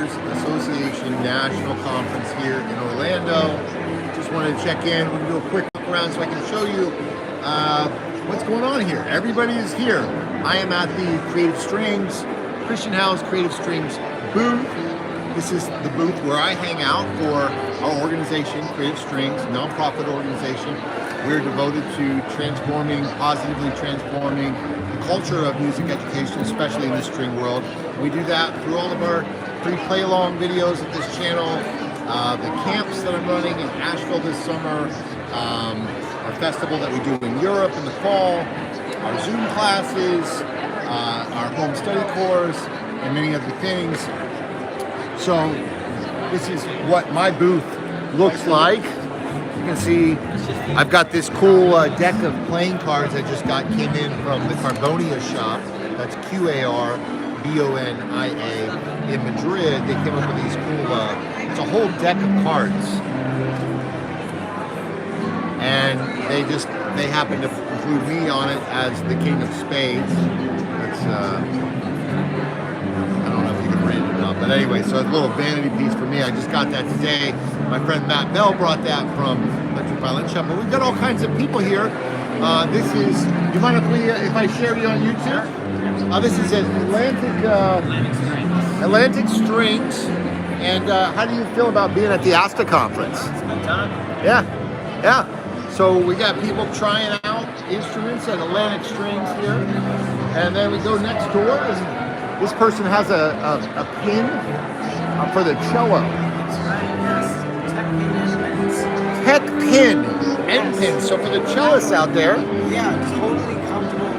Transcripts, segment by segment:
Teachers Association National Conference here in Orlando. Just wanted to check in. We're going to do a quick look around so I can show you what's going on here. Everybody is here. I am at the Creative Strings, Christian House Creative Strings booth. This is the booth where I hang out for our organization, Creative Strings, nonprofit organization. We're devoted to positively transforming the culture of music education, especially in the string world. We do that through all of our free play-along videos at this channel, the camps that I'm running in Asheville this summer, our festival that we do in Europe in the fall, our Zoom classes, our home study course, and many other things. So this is what my booth looks like. You can see I've got this cool deck of playing cards I just came in from the Carbonia shop. That's Q-A-R-B-O-N-I-A in Madrid. They came up with these cool, it's a whole deck of cards. And they happen to include me on it as the King of Spades. That's, I don't know if you can read it or not, but anyway, so a little vanity piece for me. I just got that today. My friend Matt Bell brought that from Electric Violin Shop. But we've got all kinds of people here. This is, do you mind if I share you on YouTube? This is Atlantic Strings. And how do you feel about being at the Asta conference? It's a good time. Yeah. So we got people trying out instruments at Atlantic Strings here. And then we go next door, and this person has a pin for the cello. That's right, yes. Tech pin, end pin. So for the cellists out there. Yeah, totally comfortable.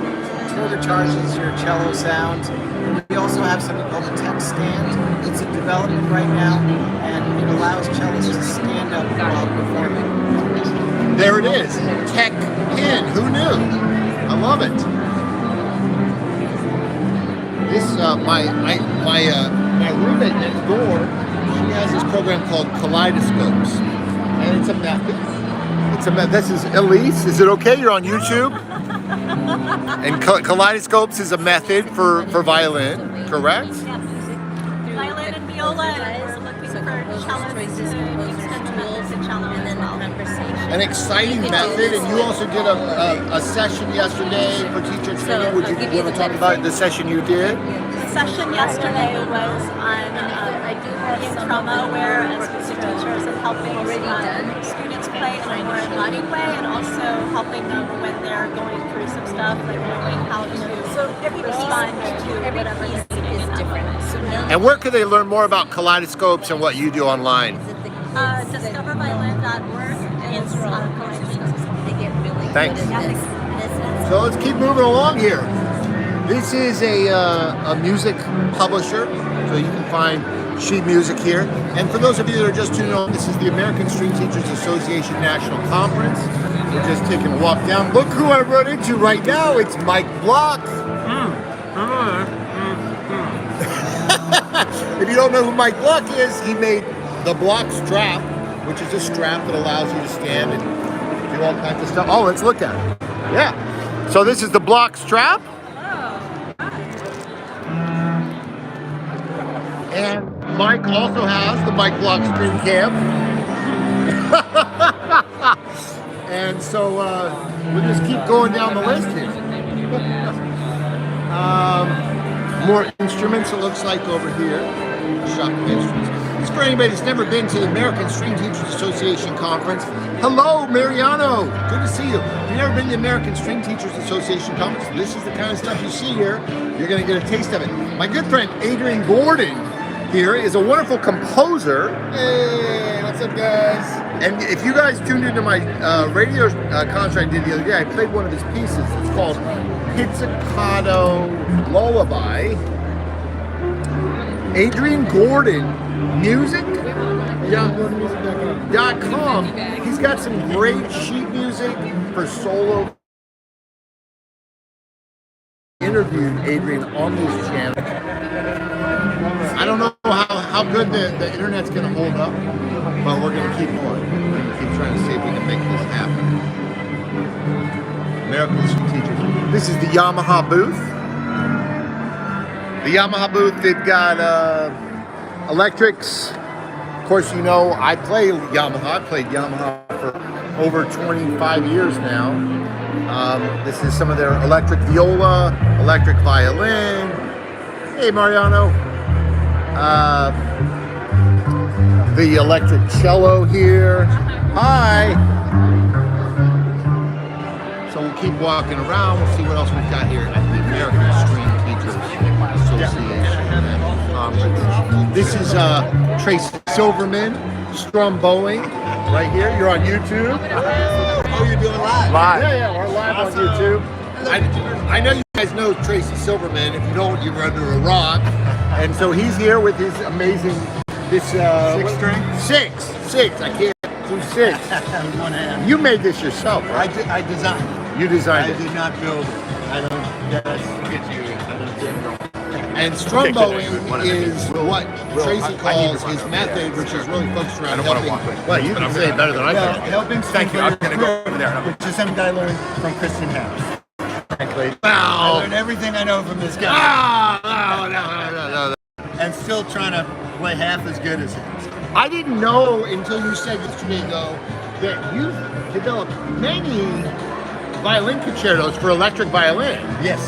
Turbocharges your cello sound. We also have something called a tech stand. It's in development right now, and it allows cellists to stand up while performing. There it is, tech pin. Who knew? I love it. This my roommate next door. She has this program called Kaleidoscopes, and it's a method. This is Elise. Is it okay? You're on YouTube. And Kaleidoscopes is a method for violin, correct? Yes. Violin and viola is looking for cello choices, tools, and cello as well. An exciting method, and you also did a session yesterday for teacher training. Would you want to talk about the session you did? The session yesterday was on trauma, where as music teachers and helping students play in a more embodied way, and also helping them when they're going through some stuff, like knowing how to respond to whatever is different. And where could they learn more about Kaleidoscopes and what you do online? Discoverviolin.org is Thanks. So let's keep moving along here. This is a music publisher, so you can find sheet music here. And for those of you that are just tuning on, this is the American String Teachers Association National Conference. We're just taking a walk down. Look who I run into right now. It's Mike Block. If you don't know who Mike Block is, he made the Block strap, which is a strap that allows you to stand and do all kinds of stuff. Oh, let's look at it. Yeah. So this is the Block strap. And Mike also has the Mike Block string camp. And so we'll just keep going down the list here. More instruments, it looks like, over here. Shocking instruments. It's for anybody that's never been to the American String Teachers Association Conference. Hello, Mariano. Good to see you. If you've never been to the American String Teachers Association Conference, this is the kind of stuff you see here. You're going to get a taste of it. My good friend Adrian Gordon here is a wonderful composer. Hey, what's up, guys? And if you guys tuned into my radio concert I did the other day, I played one of his pieces. It's called Pizzicato Lullaby. Adrian Gordon Music.com. He's got some great sheet music for solo. Interviewed Adrian on this channel. I don't know how good the internet's going to hold up, but we're going to keep going. We're going to keep trying to see if we can make this happen. American Teachers. This is the Yamaha booth. The Yamaha booth, they've got electrics. Of course, you know, I play Yamaha. I played Yamaha for over 25 years now. This is some of their electric viola, electric violin. Hey, Mariano. The electric cello here. Hi. So we'll keep walking around. We'll see what else we've got here at the American String Teachers Association Conference. This is Tracy Silverman, strum bowling, right here. You're on YouTube. Oh, you're doing live? Live. Yeah, we're live on YouTube. I know you guys know Tracy Silverman. If you don't, you're under a rock. And so he's here with his amazing, this Six string? Six. I can't do six. One hand. You made this yourself, right? I designed. You designed I it. did not build it. I don't. That's get you. I don't get And strum bowling is what Tracy calls his method, which is really focused around helping. Well, you can say it better than I can. Helping. Thank you. I'm going to go over there. Which is something I learned from Christian House. Frankly, I Wow. learned everything I know from this guy, No. and still trying to play half as good as him. I didn't know until you said yesterday, though, that you've developed many violin concertos for electric violin. Yes.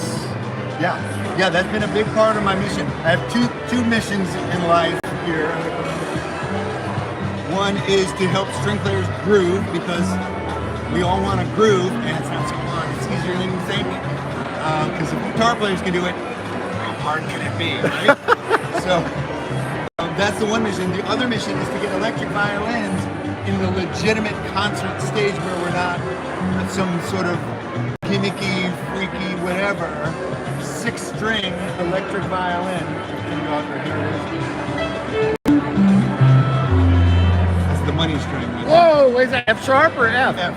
Yeah. That's been a big part of my mission. I have two missions in life here. One is to help string players groove, because we all want to groove, and it's not so hard. It's easier than you think. Because if guitar players can do it, how hard can it be, right? So that's the one mission. The other mission is to get electric violins in the legitimate concert stage where we're not some sort of gimmicky, freaky, whatever. 6-string electric violin. That's the money string. Whoa, is that F sharp or F? F.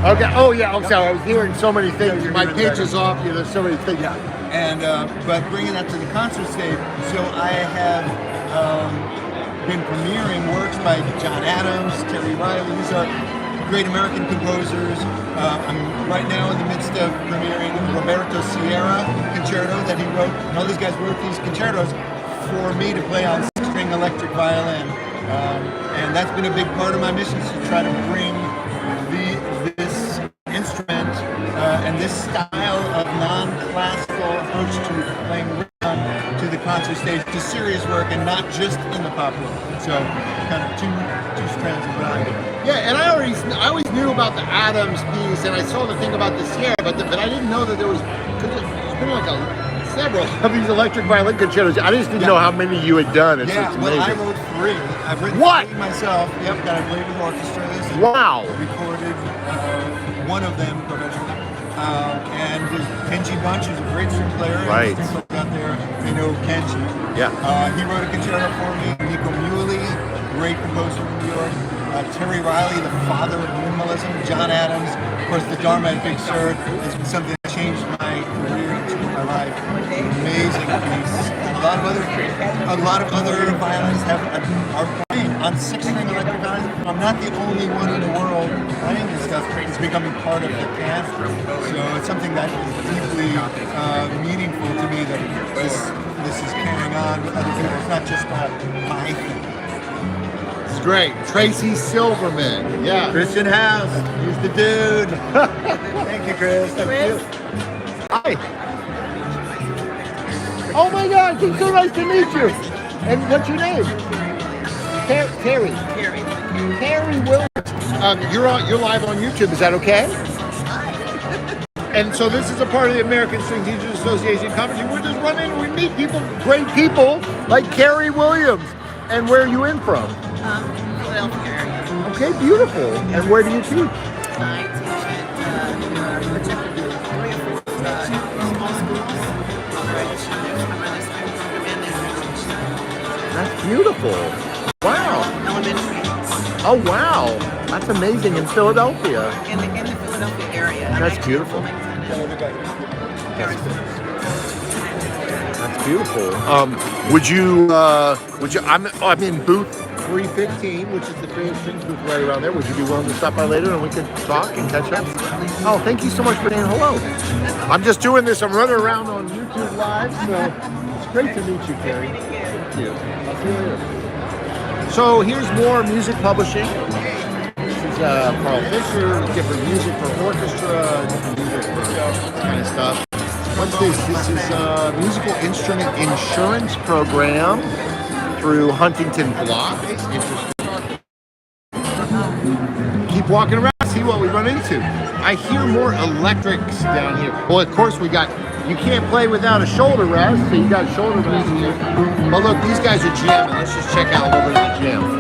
Okay. Oh, yeah. I'm sorry. I was hearing so many things. you're My hearing pitch better. is off. There's so many things. Yeah, and but bringing that to the concert stage, so I have been premiering works by John Adams, Terry Riley. These are great American composers. I'm right now in the midst of premiering Roberto Sierra concerto that he wrote. And all these guys wrote these concertos for me to play on 6-string electric violin, and that's been a big part of my mission, is to try to bring this instrument and this style of non-classical approach to playing rhythm to the concert stage, to serious work, and not just in the pop world. So kind of two strands of value. Yeah, and I always knew about the Adams piece, and I saw the thing about the Sierra, but I didn't know that there was. There's been like several of these electric violin concertos. I just didn't know how many you had done. It's Yeah, well, amazing. I wrote 3. I've written What? 3 myself. Yep, that I played with orchestras. And Wow. recorded one of them professionally. And there's Kenji Bunch, who's a great string player. Right. And string players out there, they know Kenji. Yeah. He wrote a concerto for me. Nico Muley, great composer from New York. Terry Riley, the father of minimalism. John Adams, of course, the Dharma at Big Sur has been something that changed my career and changed my life. Amazing piece. A lot of other violinists are playing on 6-string electric violins. I'm not the only one in the world playing this stuff. It's becoming part of the cast. So it's something that is deeply meaningful to me, that this is carrying on with other people. It's not just my thing. It's great. Tracy Silverman. Yeah. Christian House, he's the dude. Thank you, Chris. Chris? Hi. Oh my God, it's so nice to meet you. And what's your name? Terry. Terry Williams. You're live on YouTube. Is that okay? And so this is a part of the American String Teachers Association conference. We're just running. We meet people, great people like Carrie Williams. And where are you in from? Philadelphia area. Okay, beautiful. And where do you teach? I teach at 3 or 4 small schools, which there's my brother's student program and there's That's beautiful. Wow. elementary Oh, wow. That's amazing in Philadelphia. in the Philadelphia area. That's I'm actually beautiful. from Wilmington and Harrisburg. That's beautiful. I'm in booth 315, which is the Creative Strings booth right around there. Would you be willing to stop by later and we could talk and catch up? Oh, thank you so much for saying hello. I'm just doing this. I'm running around on YouTube Live, so it's great to meet you, Carrie. Thank you. So here's more music publishing. This is Carl Fisher, different music for orchestra, different music for this kind of stuff. What's this? This is a musical instrument insurance program through Huntington Block. Interesting. Keep walking around, see what we run into. I hear more electrics down here. Well, of course, we got, you can't play without a shoulder rest, so you got shoulder rest here. But look, these guys are jamming. Let's just check out a little bit of the jam.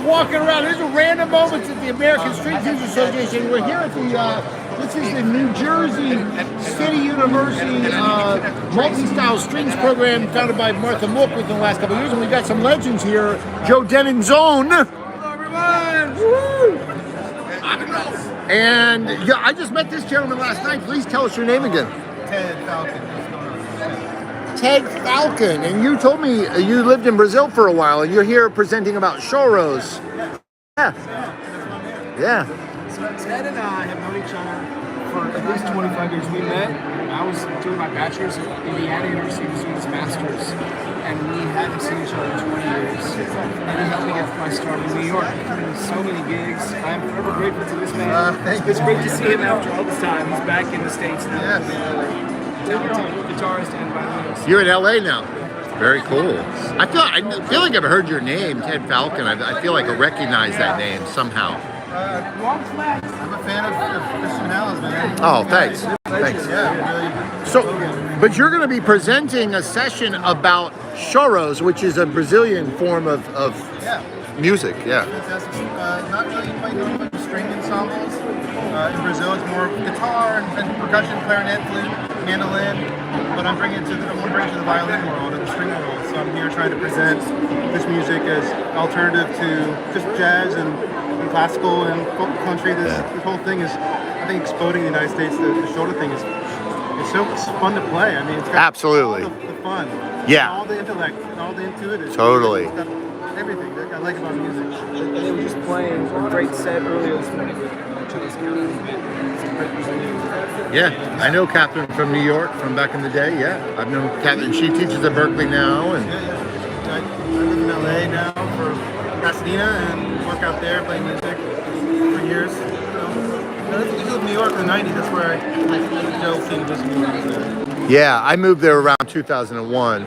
Walking around. These are random moments at the American Street Teachers Association. We're here at the, this is the New Jersey City University multi-style strings program founded by Martha Mook within the last couple of years. And we've got some legends here. Joe Dennin's own. Hello, everyone. Woo! And yeah, I just met this gentleman last night. Please tell us your name again. Ted Falcon. Ted Falcon, and you told me you lived in Brazil for a while, and you're here presenting about choros. Yeah. Yeah. So Ted and I have known each other for at least 25 years. We met when I was doing my bachelor's at Indiana University, was doing his master's, and we hadn't seen each other in 20 years. And he helped me get my start in New York. I've done so many gigs. I'm forever grateful to this man. It's great to see him after all this time. He's back in the States now. Yes. Talented guitarist and violinist. You're in LA now. Very cool. I feel like I've heard your name, Ted Falcon. I feel like I recognize that name somehow. I'm a fan of Christian Howell's, man. Oh, thanks. Thanks. Yeah, really. So, but you're going to be presenting a session about choros, which is a Brazilian form of music. Yeah. Fantastic. Not really quite known about string ensembles. In Brazil, it's more guitar and percussion, clarinet, flute, mandolin. But I'm bringing it to the violin world and the string world. So I'm here trying to present this music as alternative to just jazz and classical and folk country. This whole thing is, I think, exploding in the United States. The shoulder thing is so fun to play. I mean, it's got absolutely all the fun. Yeah. All the intellect and all the intuitive. Totally. Everything that I like about music. And they were just playing a great set earlier this morning with Yeah, I know Catherine from New York from back in the day. Yeah, I've known Catherine. She teaches at Berkeley now, and I live in LA now for Pasadena and work out there, play music for years. I lived in New York in the '90s. That's where I Joe came to visit me. Yeah, I moved there around 2001. I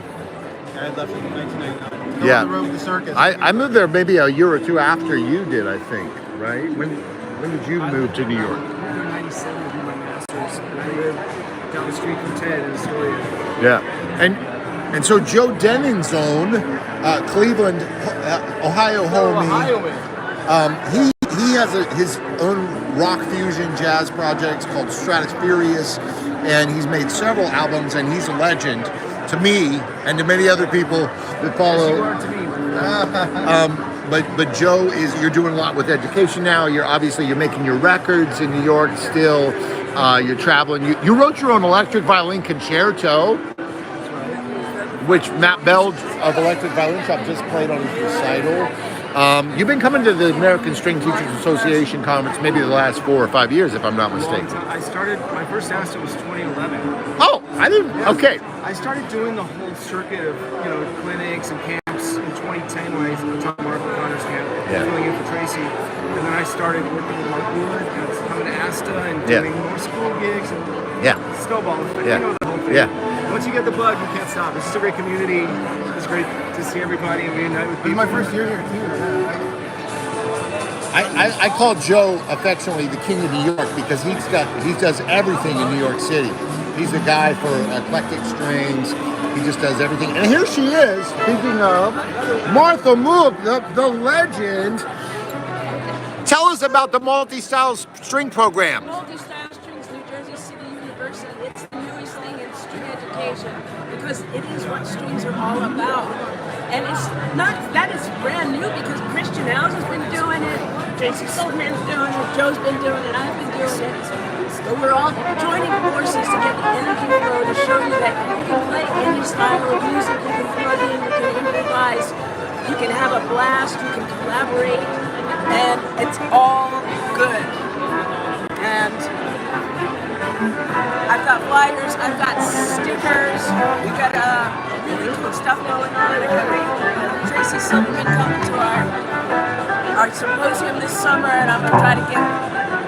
left in 1999. Yeah, on the road with the circus. I moved there maybe a year or two after you did, I think. Right? When did you move to New York? I moved in '97 to do my master's, and I lived down the street from Ted in Astoria. Yeah, and so Joe Dennin's own Cleveland, Ohio homie. He has his own rock fusion jazz projects called Stratospherious, and he's made several albums, and he's a legend to me and to many other people that follow. You are to me. But Joe, you're doing a lot with education now. You're making your records in New York still. You're traveling. You wrote your own electric violin concerto, which Matt Bell of Electric Violin Shop just played on his recital. You've been coming to the American String Teachers Association conference maybe the last 4 or 5 years, if I'm not mistaken. I started, my first Asta was 2011. Oh, I didn't. Okay. I started doing the whole circuit of, clinics and camps in 2010 when I taught Mark O'Connor's camp, filling in for Tracy. And then I started working with Mark Wood and coming to Asta and doing more school gigs and snowball. You know the whole thing. Yeah. Once you get the bug, you can't stop. It's just a great community. It's great to see everybody and reunite with people. It's my first year here too. I call Joe affectionately the king of New York because he does everything in New York City. He's the guy for eclectic strings. He just does everything. And here she is, speaking of Martha Mook, the legend. Tell us about the multi-style string program. Multi-style strings, New Jersey City University. It's the newest thing in string education because it is what strings are all about. And it's not that it's brand new because Christian House has been doing it, Tracy Silverman's doing it, Joe's been doing it, I've been doing it. So we're all joining forces to get the energy flow to show you that you can play any style of music, you can plug in, you can improvise, you can have a blast, you can collaborate, and it's all good. And I've got flyers, I've got stickers, we've got really cool stuff going on. I got Tracy Silverman coming to our symposium this summer, and I'm going to try to get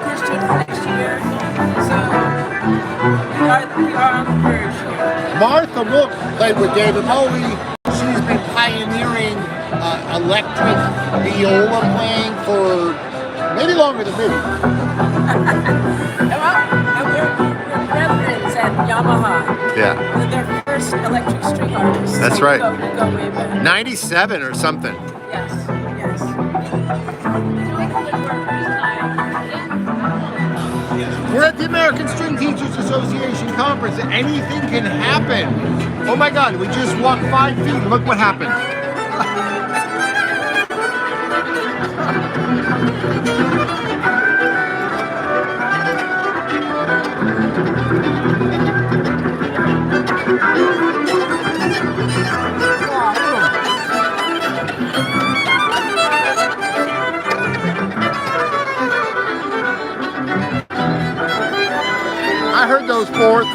Christian for next year. So we are on the verge here. Martha Mook played with David Bowie. She's been pioneering electric viola playing for maybe longer than me. And we're brethren at Yamaha. Yeah. We're their first electric string artists. That's So right. We go way back. 97 or something. Yes, yes. Doing good work this time. We're at the American String Teachers Association conference. Anything can happen. Oh my God, we just walked 5 feet and look what happened. I heard those fourths.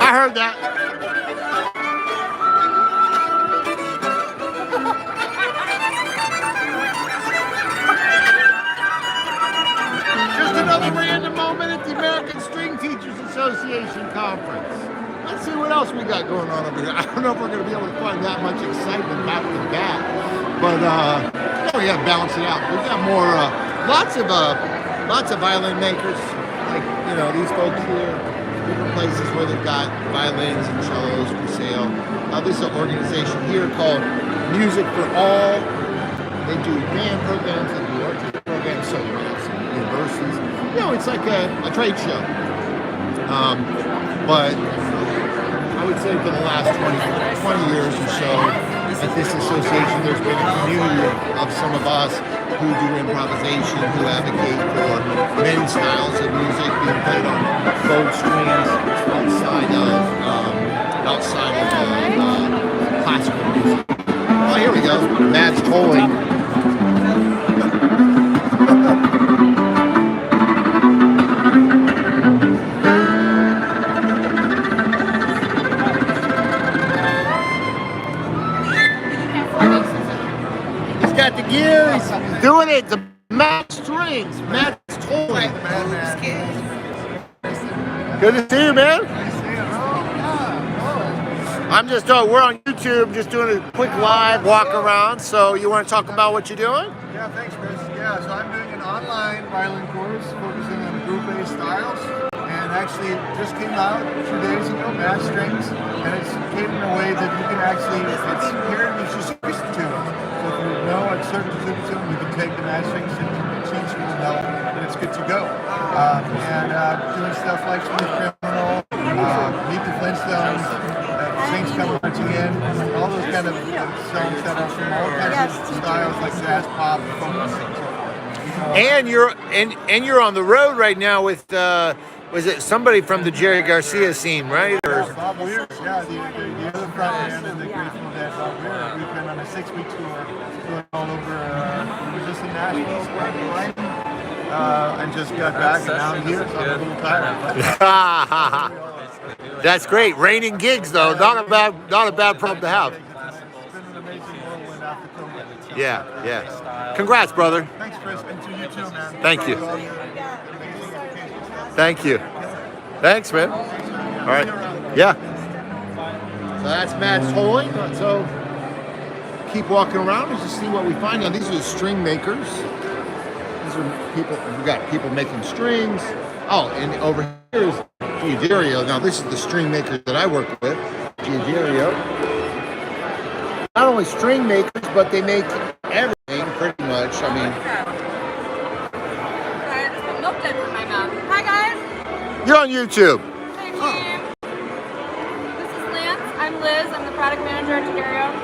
I heard that. Just another random moment at the American String Teachers Association conference. Let's see what else we got going on over here. I don't know if we're going to be able to find that much excitement back to back, but we got to balance it out. We've got more, lots of violin makers, like these folks here. Different places where they've got violins and cellos for sale. This is an organization here called Music for All. They do band programs, they do orchestra programs, so universities. It's like a trade show. But I would say for the last 20 years or so at this association, there's been a community of some of us who do improvisation, who advocate for many styles of music being played on both strings outside of classical music. Oh, here we go. Matt's tolling. Got the gears, doing it, the Matt strings, Matt's tolling. Good to see you, man. I'm just, we're on YouTube, just doing a quick live walk around. So you want to talk about what you're doing? Yeah, thanks, Chris. Yeah, so I'm doing an online violin course focusing on group-based styles. And actually it just came out 2 days ago, Matt strings. And it's came in a way that you can actually, it's here, it's just used to it. So if you know a certain tune, you can take the Matt strings and teach you know that it's good to go. Doing stuff like Smooth Criminal, Meet the Flintstones, Saints Come Marching In, all those kind kind of songs that are from all kinds of styles like jazz, pop, folk. And you're on the road right now with was it somebody from the Jerry Garcia scene, right? Or Bob Weir, yeah, the other front end of the Grateful Dead, Bob Weir. We've been on a 6-week tour, going all over. We were just in Nashville, and just got back, and now I'm here, so I'm a little tired. That's great. Raining gigs though, not a bad problem to have. It's been an amazing whirlwind after COVID. Yeah. Congrats, brother. Thanks, Chris, and to you too, man. Thank you. For all your amazing education. Thank you. Thanks, man. All right. Yeah. So that's Matt's tolling. So keep walking around and just see what we find. Now these are the string makers. These are people. We got people making strings. Oh, and over here is DAddario. Now this is the string maker that I work with. DAddario. Not only string makers, but they make everything pretty much. I mean, Milk did in my mouth. Hi guys. you're on YouTube. Hey team. This is Lance. I'm Liz. I'm the product manager at DAddario.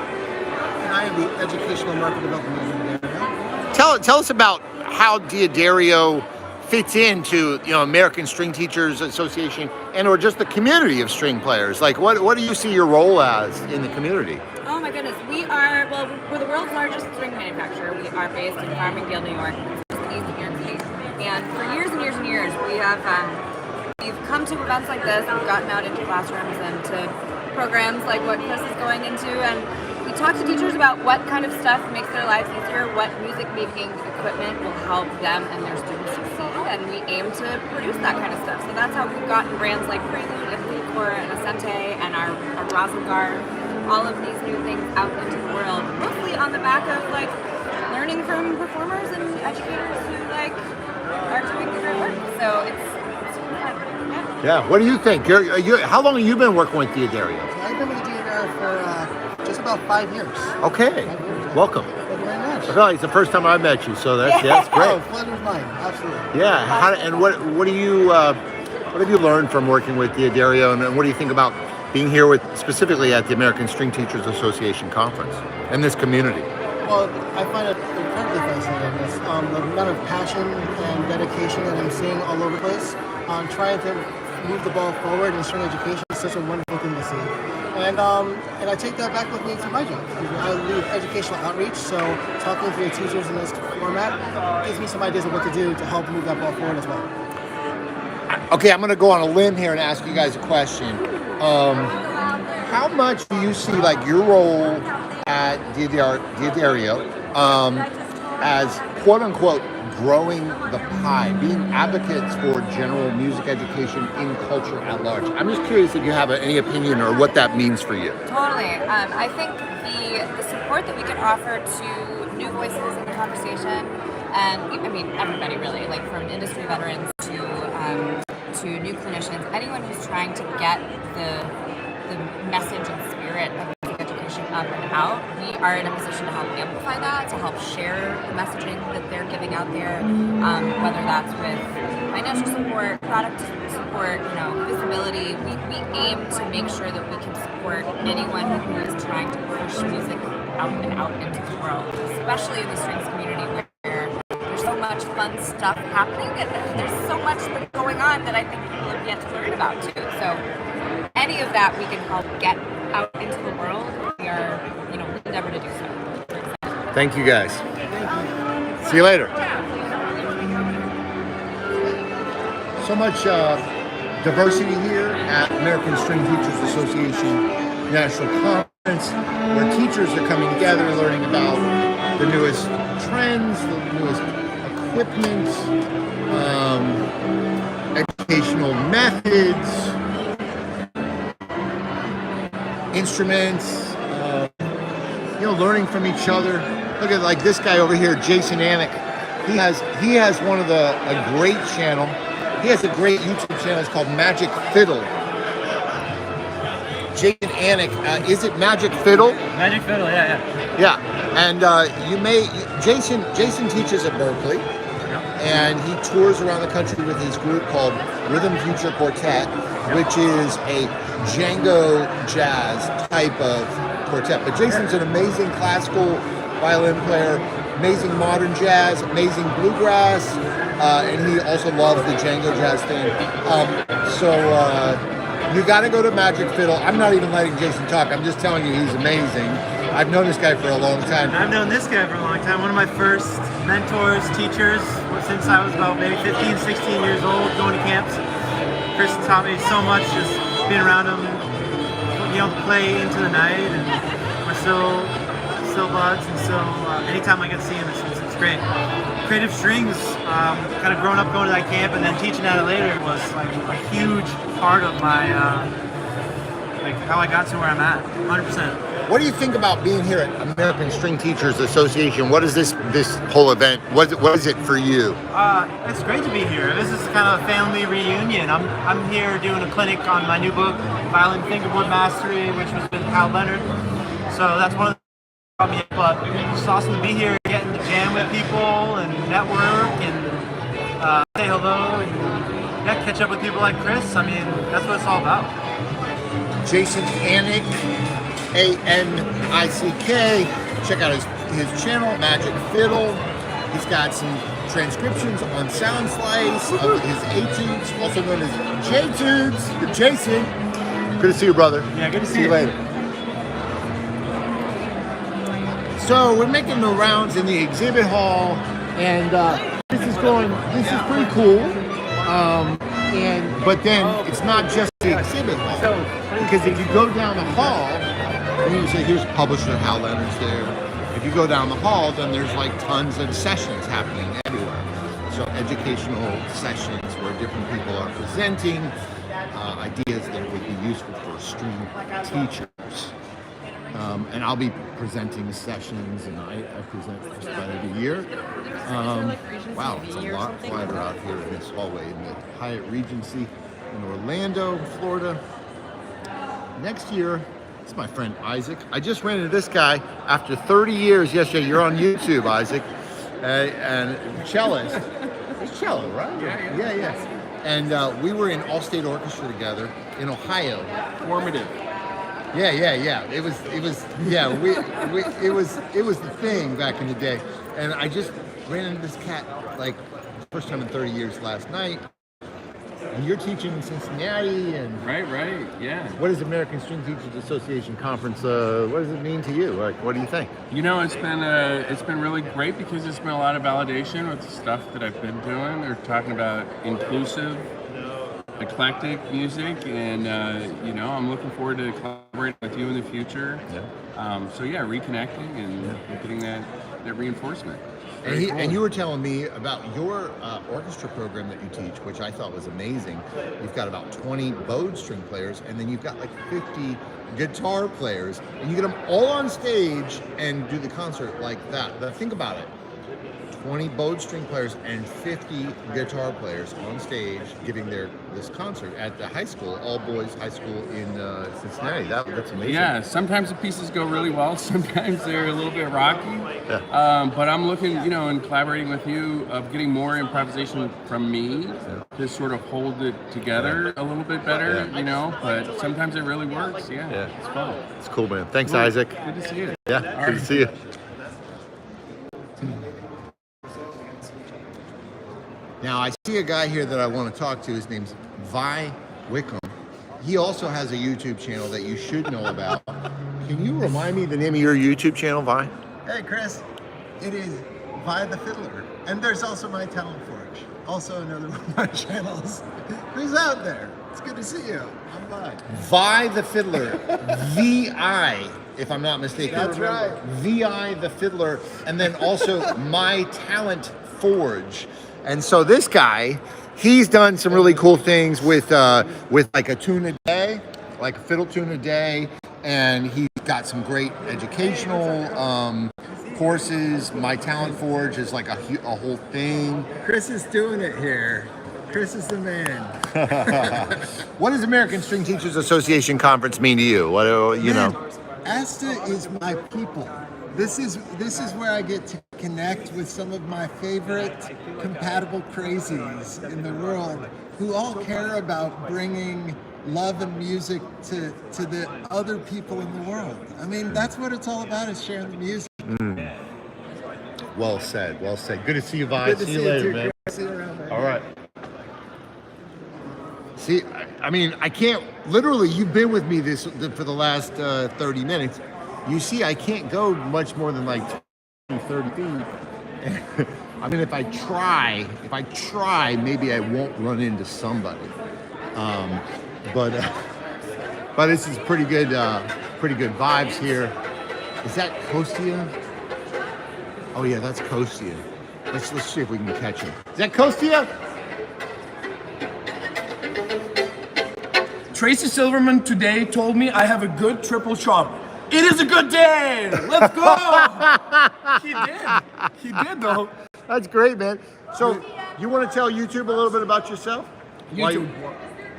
And I am the educational market development manager there. Tell us about how DAddario fits into American String Teachers Association and or just the community of string players. Like what do you see your role as in the community? Oh my goodness. We're the world's largest string manufacturer. We are based in Farmingdale, New York. It's just east of New York City. And for years and years and years, we've come to events like this. We've gotten out into classrooms and to programs like what Chris is going into, and we talk to teachers about what kind of stuff makes their lives easier, what music making equipment will help them and their students succeed, and we aim to produce that kind of stuff. So that's how we've gotten brands like Prelude and Fleetcore and Ascente and our Rosengar, all of these new things out into the world, mostly on the back of like learning from performers and educators who like are doing the great work. So it's super fun. Yeah. What do you think? How long have you been working with DAddario? I've been with DAddario for just about 5 years. Okay. Welcome. Thank you very much. I feel like it's the first time I met you, so that's great. Oh, pleasure's mine. Absolutely. Yeah. What do you what have you learned from working with DAddario, and what do you think about being here with specifically at the American String Teachers Association conference and this community? Well, I find it incredibly fascinating. It's, the amount of passion and dedication that I'm seeing all over the place on trying to move the ball forward in string education is such a wonderful thing to see. And I take that back with me to my job. I lead educational outreach, so talking to the teachers in this format gives me some ideas of what to do to help move that ball forward as well. Okay, I'm going to go on a limb here and ask you guys a question. How much do you see like your role at DAddario as quote unquote growing the pie, being advocates for general music education in culture at large? I'm just curious if you have any opinion or what that means for you. Totally. I think the support that we can offer to new voices in the conversation, and I mean everybody really, like from industry veterans to new clinicians, anyone who's trying to get the message and spirit of music education up and out, we are in a position to help amplify that, to help share the messaging that they're giving out there, whether that's with financial support, product support, visibility. We aim to make sure that we can support anyone who is trying to push music out and out into the world, especially in the strings community where there's so much fun stuff happening and there's so much going on that I think people have yet to learn about too. So any of that we can help get out into the world, we are, we endeavor to do so. Thank you guys. See you later. So much diversity here at American String Teachers Association National Conference, where teachers are coming together and learning about the newest trends, the newest equipment, educational methods, instruments, learning from each other. Look at like this guy over here, Jason Annik. He has one of a great channel. He has a great YouTube channel. It's called Magic Fiddle. Jason Annik, is it Magic Fiddle? Magic Fiddle, yeah. Yeah, and Jason teaches at Berkeley, and he tours around the country with his group called Rhythm Future Quartet, which is a Django jazz type of quartet. But Jason's an amazing classical violin player, amazing modern jazz, amazing bluegrass, and he also loves the Django jazz thing. You got to go to Magic Fiddle. I'm not even letting Jason talk. I'm just telling you he's amazing. I've known this guy for a long time. I've known this guy for a long time. One of my first mentors, teachers, since I was about maybe 15, 16 years old, going to camps. Chris taught me so much, just being around him, play into the night, and we're still buds, and so anytime I get to see him, it's great. Creative Strings, kind of growing up going to that camp and then teaching at it later was like a huge part of my, like how I got to where I'm at, 100%. What do you think about being here at American String Teachers Association? What is this whole event? What is it for you? It's great to be here. This is kind of a family reunion. I'm here doing a clinic on my new book, Violin Fingerboard Mastery, which was with Kyle Leonard. So that's one of the brought me, but it's awesome to be here, getting to jam with people and network and say hello and catch up with people like Chris. I mean, that's what it's all about. Jason Annik, A-N-I-C-K. Check out his channel, Magic Fiddle. He's got some transcriptions on Sound Slice of his etudes, also known as J-tudes. Jason, good to see you, brother. Yeah, good to See you later. So we're making the rounds in the exhibit hall, and this is pretty cool. But then it's not just the exhibit hall, because if you go down the hall, and you say, here's publisher Hal Leonard's there. If you go down the hall, then there's like tons of sessions happening everywhere. So educational sessions where different people are presenting ideas that would be useful for string teachers. And I'll be presenting sessions, and I present just about every year. Wow, it's a lot quieter out here in this hallway in the Hyatt Regency in Orlando, Florida. Next year, it's my friend Isaac. I just ran into this guy after 30 years yesterday. You're on YouTube, Isaac. And cellist. It's cello, right? Yeah. And we were in all-state orchestra together in Ohio. Formative. Yeah. It was the thing back in the day. And I just ran into this cat like first time in 30 years last night. And you're teaching in Cincinnati, and right, yeah. What is American String Teachers Association Conference? What does it mean to you? Like, what do you think? You know, it's been really great because it's been a lot of validation with the stuff that I've been doing. They're talking about inclusive, eclectic music, and I'm looking forward to collaborating with you in the future. Yeah. Reconnecting and getting that reinforcement. And you were telling me about your orchestra program that you teach, which I thought was amazing. You've got about 20 bowed string players, and then you've got like 50 guitar players, and you get them all on stage and do the concert like that. But think about it. 20 bowed string players and 50 guitar players on stage giving this concert at the high school, all boys high school in Cincinnati. That's amazing. Yeah, sometimes the pieces go really well, sometimes they're a little bit rocky. Yeah. But I'm looking, in collaborating with you of getting more improvisation from me to sort of hold it together a little bit better, but sometimes it really works. Yeah. It's fun. It's cool, man. Thanks, Isaac. Good to see you. Yeah, good to see you. Now, I see a guy here that I want to talk to. His name's Vi Wickham. He also has a YouTube channel that you should know about. Can you remind me the name of your YouTube channel, Vi? Hey, Chris. It is Vi the Fiddler. And there's also my Talent Forge. Also another one of my channels. Who's out there? It's good to see you. I'm Vi. Vi the Fiddler. V-I, if I'm not mistaken. That's right. V-I the Fiddler. And then also My Talent Forge. And so this guy, he's done some really cool things with like a tune a day, like a fiddle tune a day, and he's got some great educational courses. My Talent Forge is like a whole thing. Chris is doing it here. Chris is the man. What does American String Teachers Association Conference mean to you? What Asta is my people. This is where I get to connect with some of my favorite compatible crazies in the world who all care about bringing love and music to the other people in the world. I mean, that's what it's all about, is sharing the music. Well said, well said. Good to see you, Vi. Good to See see you you later, too, man. Chris. See you around, man. All right. See, I mean, I can't, literally, you've been with me for the last 30 minutes. You see, I can't go much more than like 20, 30 feet. I mean, if I try, maybe I won't run into somebody. But this is pretty good vibes here. Is that Kostia? Oh yeah, that's Kostia. Let's see if we can catch him. Is that Kostia? Tracy Silverman today told me I have a good triple chop. It is a good day. Let's go. He did though. That's great, man. So, you want to tell YouTube a little bit about yourself? YouTube.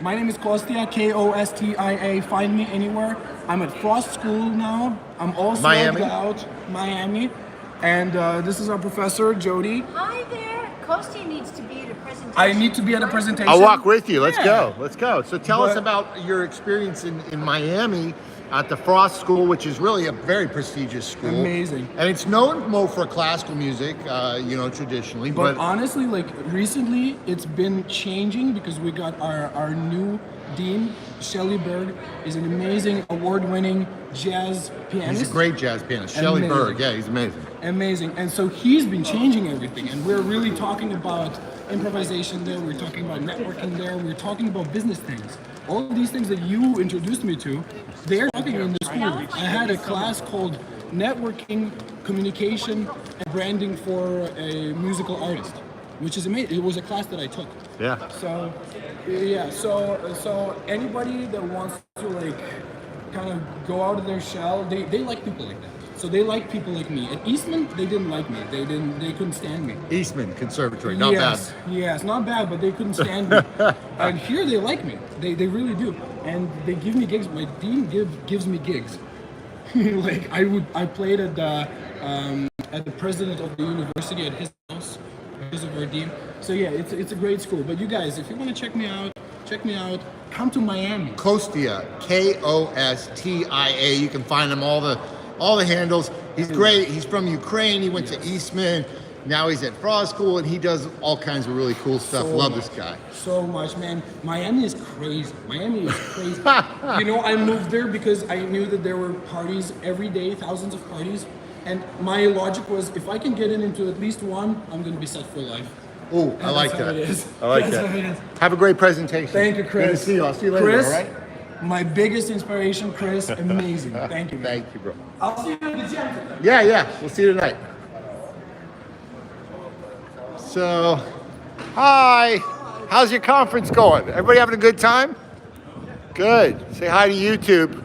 My name is Kostia, Kostia. Find me anywhere. I'm at Frost School now. I'm also Miami? out Miami. And this is our professor, Jody. Hi there. Kostia needs to be at a presentation. I need to be at a presentation. I'll walk with you. Let's Yeah. go. Let's go. So tell us about your experience in Miami at the Frost School, which is really a very prestigious school. Amazing. And it's known more for classical music, traditionally. But honestly, like recently, it's been changing because we got our new dean, Shelley Berg, is an amazing award-winning jazz pianist. He's a great jazz pianist. Shelley Amazing. Berg, yeah, he's amazing. Amazing. And so he's been changing everything, and we're really talking about improvisation there, we're talking about networking there, we're talking about business things. All of these things that you introduced me to, they're talking in the school. I had a class called Networking, Communication, and Branding for a Musical Artist, which is amazing. It was a class that I took. Yeah. So, yeah, so anybody that wants to like kind of go out of their shell, they like people like that. So they like people like me. At Eastman, they didn't like me. They couldn't stand me. Eastman Conservatory, not Yes, bad. yes, not bad, but they couldn't stand me. And here they like me. They really do. And they give me gigs. My dean gives me gigs. Like I played at the president of the university at his house because of our dean. So yeah, it's a great school. But you guys, if you want to check me out. Come to Miami. Kostia, Kostia. You can find him all the handles. He's great. He's from Ukraine. He went to Eastman. Now he's at Frost School, and he does all kinds of really cool stuff. Love this guy. So much, man. Miami is crazy. You know, I moved there because I knew that there were parties every day, thousands of parties. And my logic was, if I can get into at least one, I'm going to be set for life. Oh, I like that. I like That's that. how it is. Have a great presentation. Thank you, Chris. Good to see you. I'll see you later, Chris, all right? my biggest inspiration, Chris. Amazing. Thank you, man. Thank you, bro. I'll see you at the gym. Yeah. We'll see you tonight. So, hi. How's your conference going? Everybody having a good time? Good. Say hi to YouTube.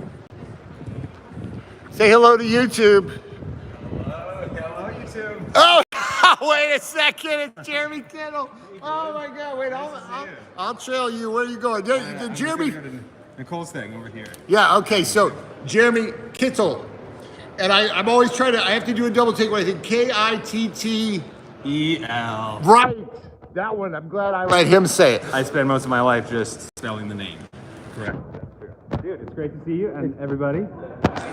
Say hello to YouTube. Hello, YouTube. Oh, wait a second. It's Jeremy Kittle. Oh my God. Wait, I'll trail you. Where are you going? Jeremy. Nicole's thing over here. Yeah, okay, so Jeremy Kittle. And I'm always trying to, I have to do a double take when I think Kittle. Right. That one, I'm glad I let him say it. I spend most of my life just spelling the name. Correct. Dude, it's great to see you and everybody.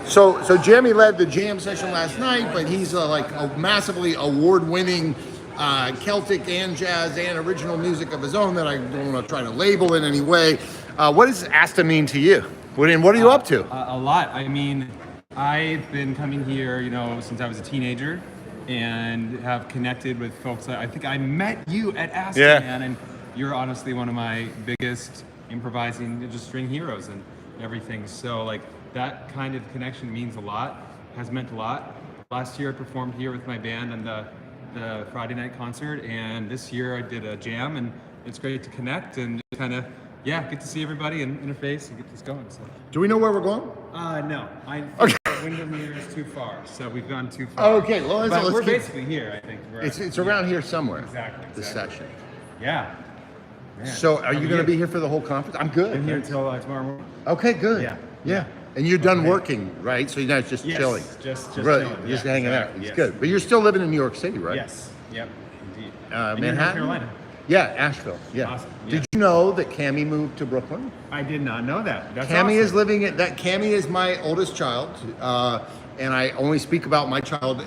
So Jeremy led the jam session last night, but he's like a massively award-winning Celtic and jazz and original music of his own that I don't want to try to label in any way. What does Asta mean to you? What are you up to? A lot. I mean, I've been coming here, since I was a teenager and have connected with folks. I think I met you at Asta, man, and you're honestly one of my biggest improvising just string heroes and everything. So like that kind of connection means a lot, has meant a lot. Last year I performed here with my band on the Friday night concert, and this year I did a jam, and it's great to connect and kind of get to see everybody and interface and get this going. So. Do we know where we're going? No. I think Windermere is too far, so we've gone too far. Okay, well, let's we're keep- basically here, I think. It's around here somewhere. Exactly. The session. Yeah. Man. So are you going to be here for the whole conference? I'm good. I'm here until tomorrow morning. Okay, good. Yeah. And you're done working, right? So you're not just chilling. Just Right, chilling. just hanging out. It's Yes. good. But you're still living in New York City, right? Yes. Yep. Indeed. In Manhattan? North Carolina. Yeah, Asheville. Yeah. Awesome. Yeah. Did you know that Cammie moved to Brooklyn? I did not know that. That's Cammie is awesome. living it. That Cammie is my oldest child, and I only speak about my child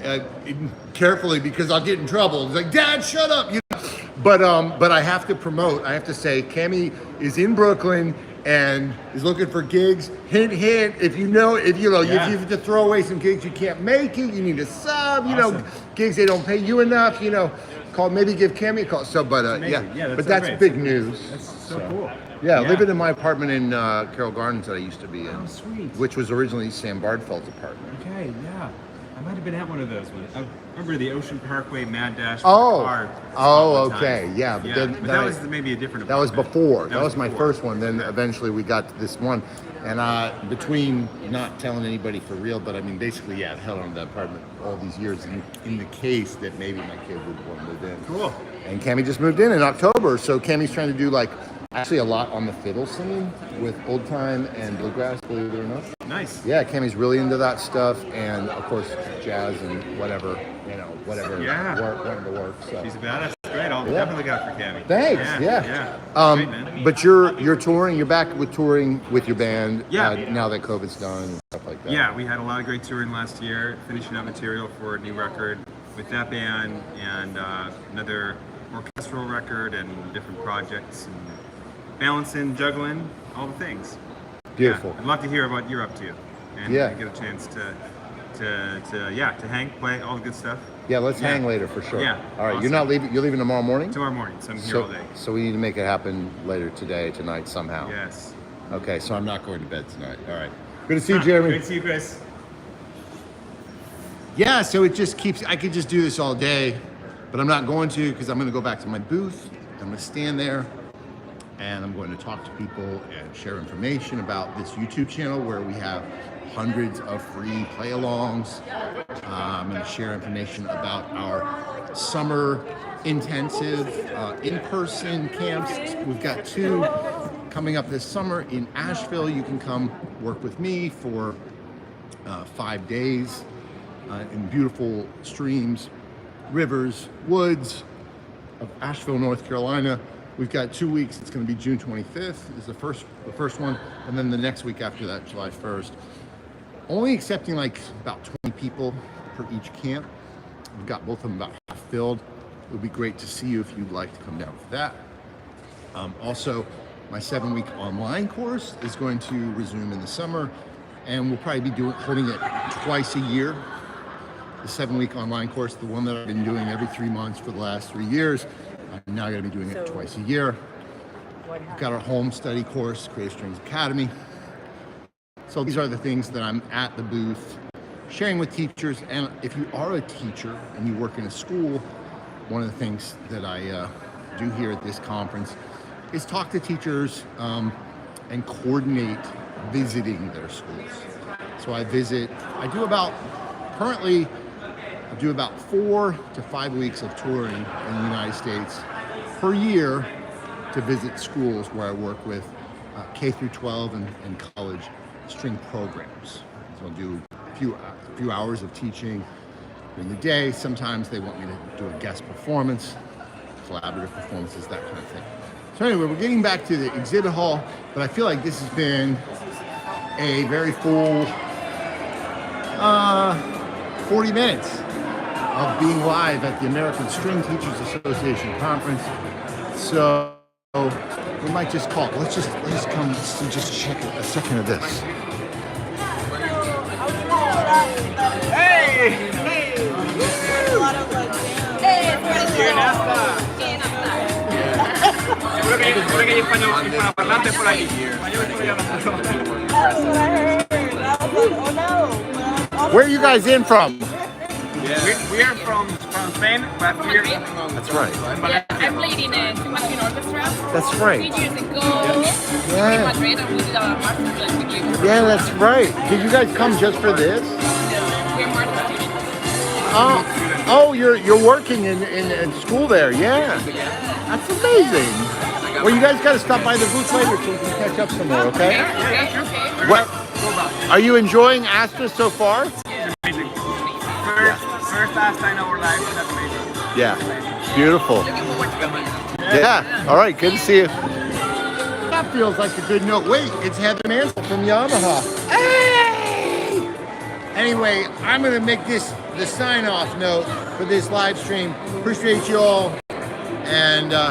carefully because I'll get in trouble. It's like, Dad, shut up. You know? But I have to promote. I have to say, Cammie is in Brooklyn and is looking for gigs. Hint, hint. If you have to throw away some gigs you can't make it, you need a sub. You know, gigs they don't pay you enough. You know, maybe give Cammie a call. So, that's big news. That's so cool. Yeah, living in my apartment in Carroll Gardens that I used to be in. Oh, sweet. Which was originally Sam Bardfeld's apartment. Okay, yeah. I might have been at one of those ones. I remember the Ocean Parkway Mad Dash. Okay, yeah. But but that was maybe a different apartment. That was before. That was my first one. Then eventually we got to this one. And between not telling anybody for real, but I mean, basically, I've held on to the apartment all these years in the case that maybe my kid would want to move in. Cool. And Cammie just moved in October. So Cammie's trying to do actually a lot on the fiddle scene with old time and bluegrass, believe it or not. Nice. Yeah, Cammie's really into that stuff, and of course jazz and whatever work. So. She's a badass. Great. I'll definitely look out for Cammie. Thanks. Yeah. Great, man. But you're touring. You're back with touring with your band. Yeah. Now that COVID's done and stuff like that. Yeah, we had a lot of great touring last year, finishing up material for a new record with that band and another orchestral record and different projects and balancing, juggling, all the things. Beautiful. Yeah, I'd love to hear what you're up to and get a chance to hang, play, all the good stuff. Yeah, let's hang later for sure. Yeah. All right, awesome. You're not leaving. You're leaving tomorrow morning. Tomorrow morning, so I'm here all day. So we need to make it happen later tonight somehow. Yes. Okay, so I'm not going to bed tonight. All right. Good to see you, Jeremy. Great to see you, Chris. Yeah, so it just keeps. I could just do this all day, but I'm not going to because I'm going to go back to my booth. I'm going to stand there. And I'm going to talk to people and share information about this YouTube channel where we have hundreds of free play-alongs. I'm going to share information about our summer intensive in-person camps. We've got 2 coming up this summer in Asheville. You can come work with me for 5 days in beautiful streams, rivers, woods of Asheville, North Carolina. We've got 2 weeks. It's going to be June 25th is the first one, and then the next week after that, July 1st. Only accepting about 20 people per each camp. We've got both of them about half filled. It would be great to see you if you'd like to come down for that. Also, my 7-week online course is going to resume in the summer, and we'll probably be holding it twice a year. The 7-week online course, the one that I've been doing every 3 months for the last 3 years. I'm now going to be doing it twice a year. We've got our home study course, Creative Strings Academy. So these are the things that I'm at the booth sharing with teachers. And if you are a teacher and you work in a school, one of the things that I do here at this conference is talk to teachers and coordinate visiting their schools. So I do about 4 to 5 weeks of touring in the United States per year to visit schools where I work with K through 12 and college string programs. So I'll do a few hours of teaching during the day. Sometimes they want me to do a guest performance, collaborative performances, that kind of thing. So anyway, we're getting back to the exhibit hall, but I feel like this has been a very full 40 minutes of being live at the American String Teachers Association conference. So we might just call it. Let's just come and just check a second of this. Hey! You're in Asta. Seguro que hay hispanoparlantes por ahí. Where are you guys in from? We are from Spain, but we're... That's right. I played in a Sebastian Orchestra. That's right. 3 years ago in Madrid, and we did a masterclass with you. Yeah, that's right. Did you guys come just for this? We're master students. Oh, you're working in school there. Yeah, that's amazing. Well, you guys got to stop by the booth later so we can catch up some more. Okay? Okay. What? Are you enjoying Asta so far? Amazing. First Asta in our life, that's amazing. Yeah, beautiful. Yeah. Yeah. All right. Good to see you. That feels like a good note. Wait, it's Heather Mansell from Yamaha. Hey! Anyway, I'm gonna make this the sign-off note for this live stream. Appreciate you all, and